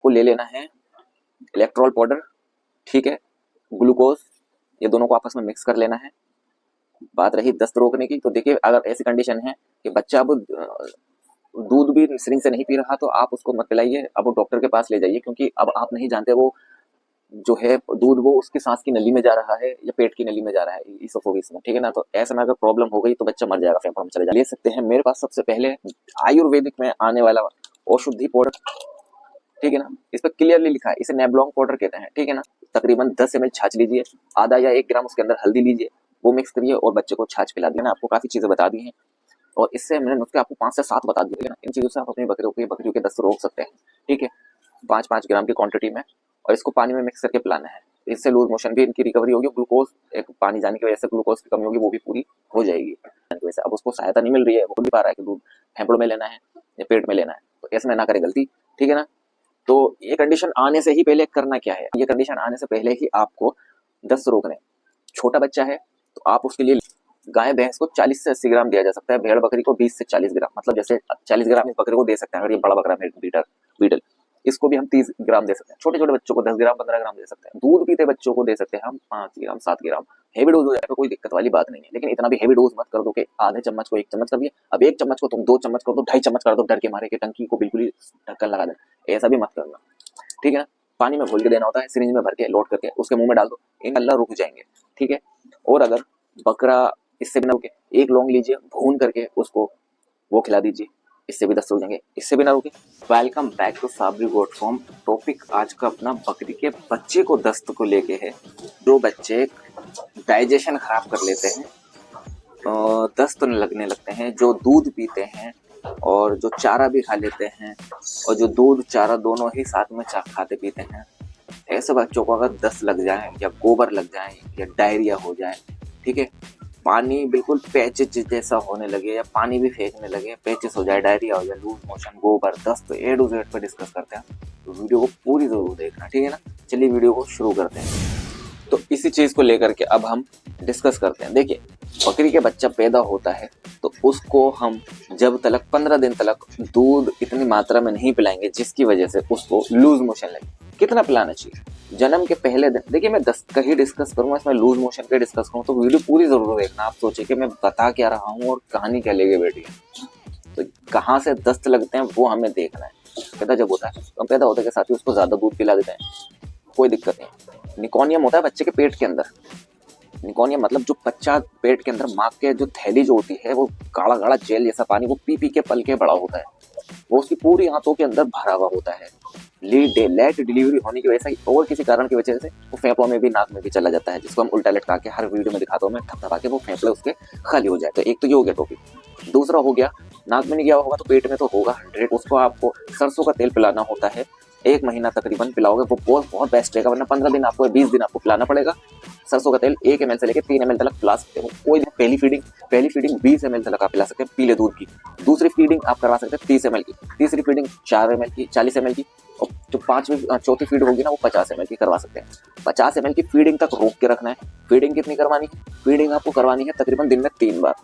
को ले लेना है इलेक्ट्रॉल पाउडर, ठीक है, ग्लूकोज, ये दोनों को आपस में मिक्स कर लेना है। बात रही दस्त रोकने की, तो देखिए अगर ऐसी कंडीशन है कि बच्चा अब दूध भी सिरिंज से नहीं पी रहा तो आप उसको मत पिलाइए, अब वो डॉक्टर के पास ले जाइए, क्योंकि अब आप नहीं जानते वो जो है दूध वो उसकी सांस की नली में जा रहा है या पेट की नली में जा रहा है, इसोफेगिस में, ठीक है ना। तो ऐसे में अगर प्रॉब्लम हो गई तो बच्चा मर जाएगा, फेफड़ों में चले जाएगा। ले सकते हैं मेरे पास सबसे पहले आयुर्वेदिक में आने वाला औषधि पाउडर, ठीक है ना, इस पर क्लियरली लिखा है, इसे नेबलॉन्ग पाउडर कहते हैं, ठीक है ना। तकरीबन 10 ml छाछ लीजिए, आधा या 1 ग्राम उसके अंदर हल्दी लीजिए, वो मिक्स करिए और बच्चे को छाछ पिला दिया ना। आपको काफी चीजें बता दी हैं और इससे मैंने नुस्खे आपको 5 से 7 बता दिए ना। इन चीजों से आप अपनी बकरियों के दस्त रोक सकते हैं, ठीक है, 5-5 ग्राम की क्वांटिटी में, और इसको पानी में मिक्स करके पिलाना है। इससे लूज मोशन भी इनकी रिकवरी होगी, ग्लूकोज एक पानी जाने की वजह से ग्लूकोज की कमी होगी वो भी पूरी हो जाएगी। वैसे अब उसको सहायता नहीं मिल रही है, वो बोल नहीं पा रहा है कि दूध फेफड़ों में लेना है या पेट में लेना है, तो ऐसे में ना करे गलती, ठीक है ना। तो ये कंडीशन आने से ही पहले करना क्या है, ये कंडीशन आने से पहले ही आपको दस्त रोकने, छोटा बच्चा है तो आप उसके लिए गाय भैंस को 40 से 80 ग्राम दिया जा सकता है, भेड़ बकरी को 20 से 40 ग्राम, मतलब जैसे 40 ग्राम इस बकरी को दे सकते हैं अगर ये बड़ा बकरा है बीटल, इसको भी हम 30 ग्राम दे सकते हैं। छोटे छोटे बच्चों को 10 ग्राम 15 ग्राम दे सकते हैं। दूध पीते बच्चों को दे सकते हैं हम 5 ग्राम 7 ग्राम। हेवी डोज हो जाए तो कोई दिक्कत वाली बात नहीं है, लेकिन इतना भी हेवी डोज मत कर दो कि आधे चम्मच को 1 चम्मच कर दिया, अब 1 चम्मच को तुम 2 चम्मच कर दो, 2.5 चम्मच कर दो, डर के मारे कि टंकी को बिल्कुल ही ढक्कन लगा दे, ऐसा भी मत करना, ठीक है ना। पानी में घोल के देना होता है, सिरिंज में भर के लोड करके उसके मुंह में डाल दो, इंशाल्लाह रुक जाएंगे, ठीक है। और अगर बकरा इससे भी ना रुके, 1 लौंग लीजिए, भून करके उसको वो खिला दीजिए, इससे भी दस्त रुक जाएंगे, इससे भी ना रुके। Welcome back to Sabri goat farm. Topic आज का अपना बकरी के बच्चे को दस्त को लेके है। जो बच्चे डाइजेशन खराब कर लेते हैं, दस्त लगने लगते हैं, जो दूध पीते हैं और जो चारा भी खा लेते हैं और जो दूध चारा दोनों ही साथ में खाते पीते हैं, ऐसे बच्चों को अगर दस्त लग जाए या गोबर लग जाए या डायरिया हो जाए, ठीक है, पानी बिल्कुल पैचेस जैसा होने लगे या पानी भी फेंकने लगे, पैचेस हो जाए, डायरिया हो जाए, लूज मोशन, गोबर, दस्त, ए टू जेड पर डिस्कस करते हैं, तो वीडियो को पूरी जरूर देखना, ठीक है ना। चलिए वीडियो को शुरू करते हैं। तो इसी चीज को लेकर के अब हम डिस्कस करते हैं। देखिए, बकरी के बच्चा पैदा होता है तो उसको हम जब तक 15 दिन तक दूध इतनी मात्रा में नहीं पिलाएंगे जिसकी वजह से उसको लूज मोशन लगे। कितना पिलाना चाहिए? जन्म के पहले दिन, देखिए मैं दस्त का ही डिस्कस करूंगा, इसमें लूज मोशन का डिस्कस करूँ तो वीडियो पूरी जरूर देखना। आप सोचिए कि मैं बता क्या रहा हूँ और कहानी क्या लेके बैठी है। तो कहाँ से दस्त लगते हैं वो हमें देखना है। पैदा जब होता है तो हम पैदा होते के साथ ही उसको ज्यादा दूध पिला देते हैं, कोई दिक्कत नहीं। निकोनियम होता है बच्चे के पेट के अंदर, निकोनियम मतलब जो बच्चा पेट के अंदर माँ के जो थैली जो होती है वो गाढ़ा गाढ़ा जेल जैसा पानी वो पी पी के पल के बड़ा होता है, वो उसकी पूरी आंतों के अंदर भरा हुआ होता है। लेट डिलीवरी होने की वजह से और किसी कारण की वजह से वो फेफड़ों में भी नाक में भी चला जाता है, जिसको हम उल्टा लटका के हर वीडियो में दिखाता हूँ मैं, थपथपा के वो फेफड़े उसके खाली हो जाए। तो एक तो ये हो गया टॉपिक। दूसरा हो गया, नाक में नहीं गया होगा तो पेट में तो होगा 100। उसको आपको सरसों का तेल पिलाना होता है, 1 महीना तकरीबन पिलाओगे वो बहुत बेस्ट रहेगा, वरना 15 दिन आपको 20 दिन आपको पिलाना पड़ेगा। सरसों का तेल 1 ml से लेकर 3 ml तक पिला सकते हो। कोई पहली फीडिंग 20 ml तक आप पिला सकते हैं पीले दूध की। दूसरी फीडिंग आप करवा सकते हैं 30 ml की, तीसरी फीडिंग 4 ml की, 40 ml की, और जो चौथी फीड होगी ना वो 50 ml की करवा सकते हैं। 50 ml की फीडिंग तक रोक के रखना है। फीडिंग कितनी करवानी है? फीडिंग आपको करवानी है तकरीबन दिन में 3 बार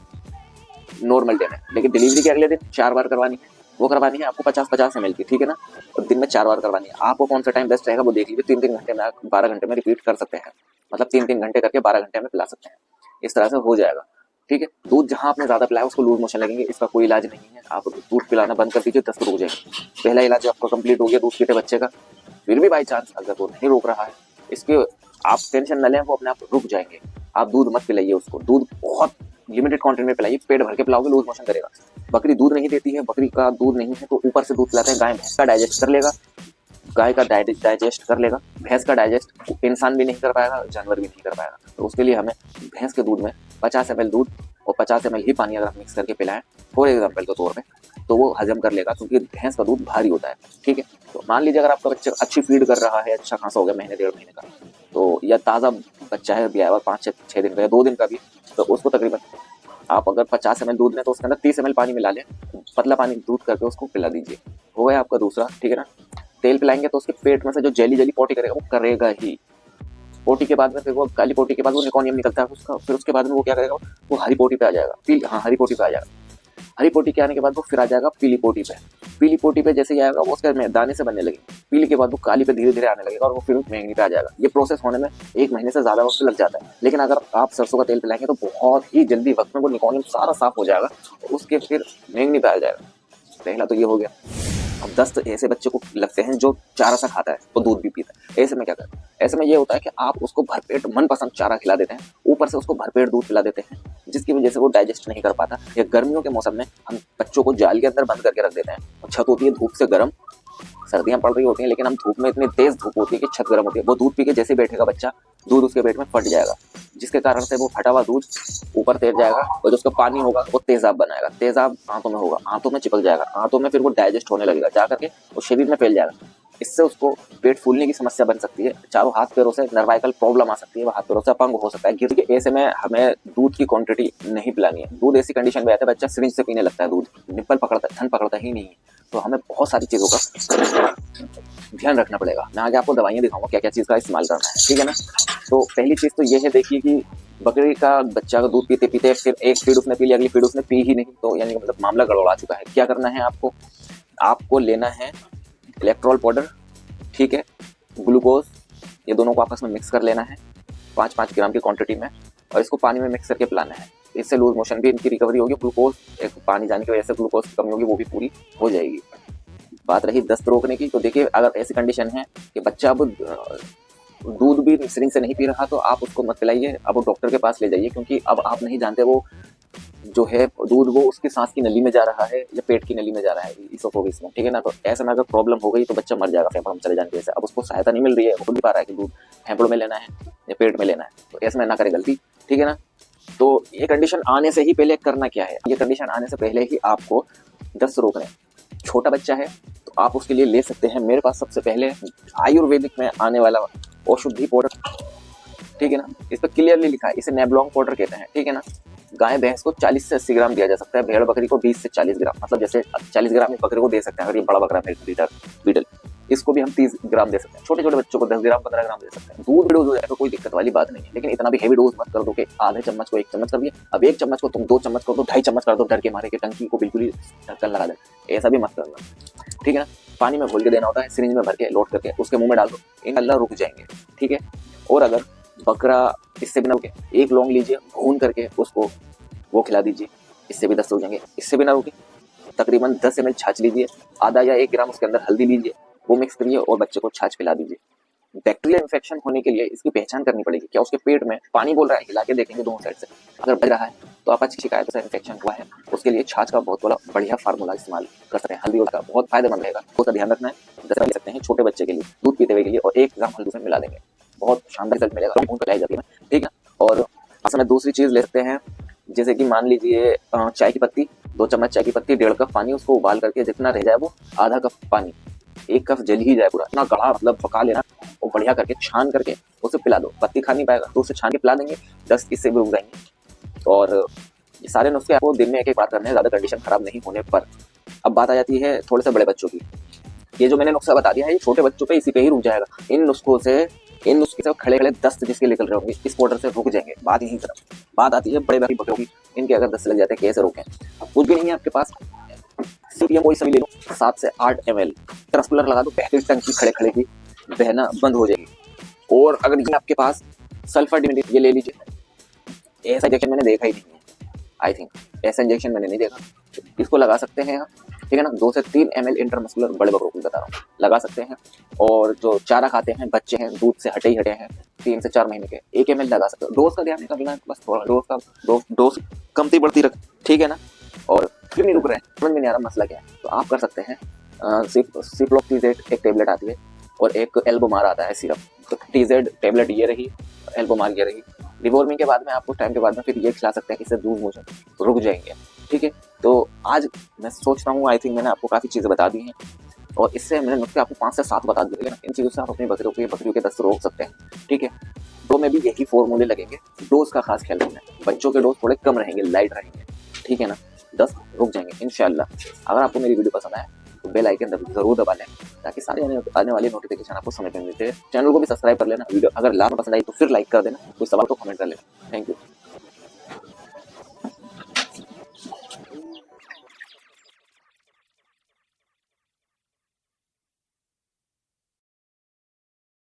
नॉर्मल डे में, लेकिन डिलीवरी के अगले दिन 4 बार करवानी है। वो करवानी है आपको 50-50 ml की, ठीक है ना, और दिन में 4 बार करवानी है। आपको कौन सा टाइम बेस्ट रहेगा वो देख लीजिए। 3-3 घंटे में 12 घंटे में रिपीट कर सकते हैं, मतलब 3-3 घंटे करके 12 घंटे में पिला सकते हैं, इस तरह से हो जाएगा, ठीक है। दूध जहां आपने ज्यादा पिलाया उसको लूज मोशन लगेंगे, इसका कोई इलाज नहीं है। आप दूध पिलाना बंद कर दीजिए, दस्त रुक जाएगा। पहला इलाज आपका कंप्लीट हो गया दूध पीते बच्चे का। फिर भी बाई चांस अगर वो नहीं रोक रहा है, इसके आप टेंशन न लें, वो अपने आप रुक जाएंगे। आप दूध मत पिलाइए उसको, दूध बहुत लिमिटेड क्वांटिटी में पिलाइए। पेट भर के पिलाओगे लूज मोशन करेगा। बकरी दूध नहीं देती है, बकरी का दूध नहीं है तो ऊपर से दूध पिलाते हैं। गाय भैंस का डाइजेस्ट कर लेगा, गाय का डाइजेस्ट कर लेगा, भैंस का डाइजेस्ट इंसान भी नहीं कर पाएगा, जानवर भी नहीं कर पाएगा। तो उसके लिए हमें भैंस के दूध में 50 ml दूध और 50 ml ही पानी अगर हम मिक्स करके पिलाएं फॉर एग्जाम्पल के तौर पे, तो वो हजम कर लेगा, क्योंकि भैंस का दूध भारी होता है, ठीक है। तो मान लीजिए अगर आपका बच्चा अच्छी फीड कर रहा है, अच्छा खासा हो गया महीने 1.5 महीने का, तो या ताज़ा बच्चा है ब्याह हुआ 5-6 दिन का या 2 दिन का भी, तो उसको तकरीबन आप अगर 50 ml दूध लें तो उसके अंदर 30 ml पानी मिला लें, पतला पानी दूध करके उसको पिला दीजिए। हो गया आपका दूसरा, ठीक है ना। तेल पिलाएंगे तो उसके पेट में से जो जेली पोटी करेगा वो करेगा ही। पोटी के बाद में फिर वो काली पोटी के बाद वो निकोनियम निकलता है उसका, फिर उसके बाद में वो क्या करेगा, वो हरी पोटी पे आ जाएगा, हरी पोटी पे आ जाएगा। हरी पोटी के आने के बाद वो फिर आ जाएगा पीली पोटी पे। पीली पोटी पे जैसे ही आएगा वो उसके दाने से बनने लगेगी, पीली के बाद वो काली पे धीरे धीरे आने लगेगा और वो फिर बैंगनी पे आ जाएगा। ये प्रोसेस होने में 1 महीने से ज्यादा वक्त लग जाता है, लेकिन अगर आप सरसों का तेल पिलाएंगे तो बहुत ही जल्दी वक्त में वो निकॉन सारा साफ हो जाएगा, उसके फिर बैंगनी पे आ जाएगा। पहला तो ये हो गया। अब दस्त ऐसे बच्चे को लगते हैं जो चारा सा खाता है वो दूध भी पीता है, ऐसे में क्या करते हैं, ऐसे में ये होता है कि आप उसको भरपेट मनपसंद चारा खिला देते हैं, ऊपर से उसको भरपेट दूध पिला देते हैं, जिसकी वजह से वो डाइजेस्ट नहीं कर पाता। या गर्मियों के मौसम में हम बच्चों को जाल के अंदर बंद करके रख देते हैं, छत होती है धूप से गर्म, सर्दियां पड़ रही होती हैं, लेकिन हम धूप में इतनी तेज धूप होती है कि छत गर्म होती है, वो दूध पी के जैसे बैठेगा बच्चा, दूध उसके पेट में फट जाएगा, जिसके कारण से वो फटा हुआ दूध ऊपर तैर जाएगा और जो उसका पानी होगा वो तेजाब बनाएगा, तेजाब आंतों में होगा, आंतों में चिपक जाएगा, आंतों में फिर वो डाइजेस्ट होने लगेगा, जा करके वो शरीर में फैल जाएगा। इससे उसको पेट फूलने की समस्या बन सकती है, चारों हाथ पैरों से नर्वाइकल प्रॉब्लम आ सकती है, वो हाथ पैरों से अपंग हो सकता है। गिर के ऐसे में हमें दूध की क्वांटिटी नहीं पिलानी है। दूध ऐसी कंडीशन में आता है बच्चा सिरिंज से पीने लगता है, दूध निप्पल पकड़ता है, थन पकड़ता ही नहीं है। तो हमें बहुत सारी चीजों का ध्यान रखना पड़ेगा। मैं आगे आपको दवाइयाँ दिखाऊंगा क्या क्या चीज का इस्तेमाल करना है, ठीक है ना। तो पहली चीज तो ये है, देखिए कि बकरी का बच्चा का दूध पीते पीते फिर एक फीड उसने पी ली, अगली फीड उसने पी ही नहीं, तो यानी मतलब मामला गड़बड़ा चुका है। क्या करना है आपको लेना है इलेक्ट्रॉल पाउडर, ठीक है, ग्लूकोज, ये दोनों को आपस में मिक्स कर लेना है 5-5 ग्राम की क्वांटिटी में, और इसको पानी में मिक्स करके पिलाना है। इससे लूज मोशन भी इनकी रिकवरी होगी, ग्लूकोज एक पानी जाने की वजह से ग्लूकोज की कमी होगी वो भी पूरी हो जाएगी। बात रही दस्त रोकने की, तो देखिए अगर ऐसी कंडीशन है कि बच्चा अब दूध भी सिरिंज से नहीं पी रहा तो आप उसको मत पिलाइए, अब वो डॉक्टर के पास ले जाइए, क्योंकि अब आप नहीं जानते वो जो है दूध वो उसकी सांस की नली में जा रहा है या पेट की नली में जा रहा है, इसोफेगिस में, ठीक है ना। तो ऐसे में अगर प्रॉब्लम हो गई तो बच्चा मर जाएगा फेफड़ों में चले जाने की वजह से। अब उसको सहायता नहीं मिल रही है, वो खुद नहीं पा रहा है कि दूध फेफड़ों में लेना है या पेट में लेना है, तो ऐसे में ना करे गलती, ठीक है ना। तो ये कंडीशन आने से ही पहले करना क्या है, ये कंडीशन आने से पहले ही आपको दस्त रोकना है। छोटा बच्चा है तो आप उसके लिए ले सकते हैं, मेरे पास सबसे पहले आयुर्वेदिक में आने वाला औषधि पाउडर, ठीक है ना, इस पर क्लियरली लिखा है, इसे नेबलॉन्ग पाउडर कहते हैं, ठीक है ना। गाय भैंस को 40 से 80 ग्राम दिया जा सकता है, भेड़ बकरी को 20 से 40 ग्राम, मतलब जैसे 40 ग्राम एक बकरी को दे सकते हैं अगर ये बड़ा बकरा है बीटल, इसको भी हम 30 ग्राम दे सकते हैं। छोटे छोटे बच्चों को 10 ग्राम 15 ग्राम दे सकते हैं। दूध डोज हो जाए तो कोई दिक्कत वाली बात नहीं है, लेकिन इतना भी हेवी डोज मत कर दो कि आधे चम्मच को 1 चम्मच कर दिए, अब 1 चम्मच को तुम 2 चम्मच कर दो, 2.5 चम्मच कर दो, डर के मारे कि टंकी को बिल्कुल ही ढक्कन लगा दे, ऐसा भी मत करना, ठीक है ना। पानी में घोल के देना होता है, सिरिंज में भर के लोड करके उसके मुंह में डाल दो, इंशाल्लाह रुक जाएंगे, ठीक है। और अगर बकरा इससे बिना रुके, एक लौंग लीजिए, भून करके उसको वो खिला दीजिए, इससे भी दस्त रुक जाएंगे। इससे बिना रुके तकरीबन 10 ml छाछ लीजिए, आधा या 1 ग्राम उसके अंदर हल्दी लीजिए, वो मिक्स करिए और बच्चे को छाछ पिला दीजिए। बैक्टीरियल इन्फेक्शन होने के लिए इसकी पहचान करनी पड़ेगी, क्या उसके पेट में पानी बोल रहा है, हिला के देखेंगे दोनों साइड से, अगर बज रहा है तो आप अच्छी शिकायत से इन्फेक्शन हुआ है, उसके लिए छाछ का बहुत बड़ा बढ़िया फार्मूला इस्तेमाल कर सकते हैं, हल्दी का बहुत फायदेमंद रहेगा, उसका ध्यान रखना है। 10 ले सकते हैं छोटे बच्चे के लिए दूध पीते हुए के लिए, और 1 ग्राम हल्दी में मिला देंगे, बहुत शानदार रिजल्ट मिलेगा, भून कर लाई जाती है, ठीक है। और असल में दूसरी चीज ले सकते हैं, जैसे कि मान लीजिए चाय की पत्ती, 2 चम्मच चाय की पत्ती, 1.5 कप पानी, उसको उबाल करके जितना रह जाए वो आधा कप पानी, 1 कप जल ही जाए पूरा, इतना गाढ़ा मतलब पका लेना, वो बढ़िया करके छान करके उसे पिला दो। पत्ती खा नहीं पाएगा तो उसे छान के पिला देंगे, दस्त इससे भी रुक जाएंगे। और ये सारे नुस्खे आपको दिन में 1-1 बार करने हैं, ज्यादा कंडीशन खराब नहीं होने पर। अब बात आ जाती है थोड़े से बड़े बच्चों की, ये जो मैंने नुस्खा बता दिया है ये छोटे बच्चों पे इसी पे ही रुक जाएगा। इन नुस्खे से खड़े खड़े दस्त जिसके निकल रहे होंगे इस पाउडर से रुक जाएंगे। बात यही तरफ बात आती है बड़े बकरों की, इनके अगर दस्त लग जाते हैं कैसे रोकें। कुछ भी नहीं है आपके पास, सीपीएम कोई सभी ले लो, 7 से 8 ml ट्रांसकुलर लगा दो, बेहतरीन टंकी खड़े खड़े की बहना बंद हो जाएगी। और अगर ये आपके पास सल्फर डिमेटिव, ये ले लीजिए, ऐसा इंजेक्शन मैंने देखा ही नहीं है, आई थिंक ऐसा इंजेक्शन मैंने नहीं देखा, इसको लगा सकते हैं आप, ठीक है ना। 2 से 3 ml इंटरमस्कुलर बड़े बकरों को बता रहा हूँ, लगा सकते हैं। और जो चारा खाते हैं बच्चे हैं, दूध से हटे हैं 3 से 4 महीने के, 1 ml लगा सकते हो। डोज का ध्यान रखना, बस थोड़ा डोज कमती बढ़ती रख, ठीक है ना। और फिर नहीं रुक रहे हैं, समझ में नहीं आ रहा मसला क्या है, तो आप कर सकते हैं सिप्रोक्सीजेड एक टेबलेट आती है और एक एल्बोमार आता है सिरप, तो टीजेड टेबलेट ये रही, एल्बोमार ये रही। डिवॉर्मिंग के बाद में आपको टाइम के बाद में फिर ये खिला सकते हैं, इससे दूध मोशन रुक जाएंगे, ठीक है। तो आज मैं सोचता हूँ, आई थिंक मैंने आपको काफ़ी चीज़ें बता दी हैं, और इससे मैंने नुस्खे आपको 5 से 7 बता दिए ना, इन चीज़ों से आप अपनी बकरियों के दस्त रोक सकते हैं, ठीक है। तो में भी यही फॉर्मूले लगेंगे, डोज का खास ख्याल रखना है, बच्चों के डोज थोड़े कम रहेंगे, लाइट रहेंगे, ठीक है ना, दस्त रुक जाएंगे इंशाल्लाह। अगर आपको मेरी वीडियो पसंद आए तो बेल आइकन जरूर दबा लें, ताकि सारे आने वाली नोटिफिकेशन आपको समय पर मिलते हैं। चैनल को भी सब्सक्राइब कर लेना, वीडियो अगर लाभ पसंद आई तो फिर लाइक कर देना, कोई सवाल तो कमेंट कर लेना। Thank you.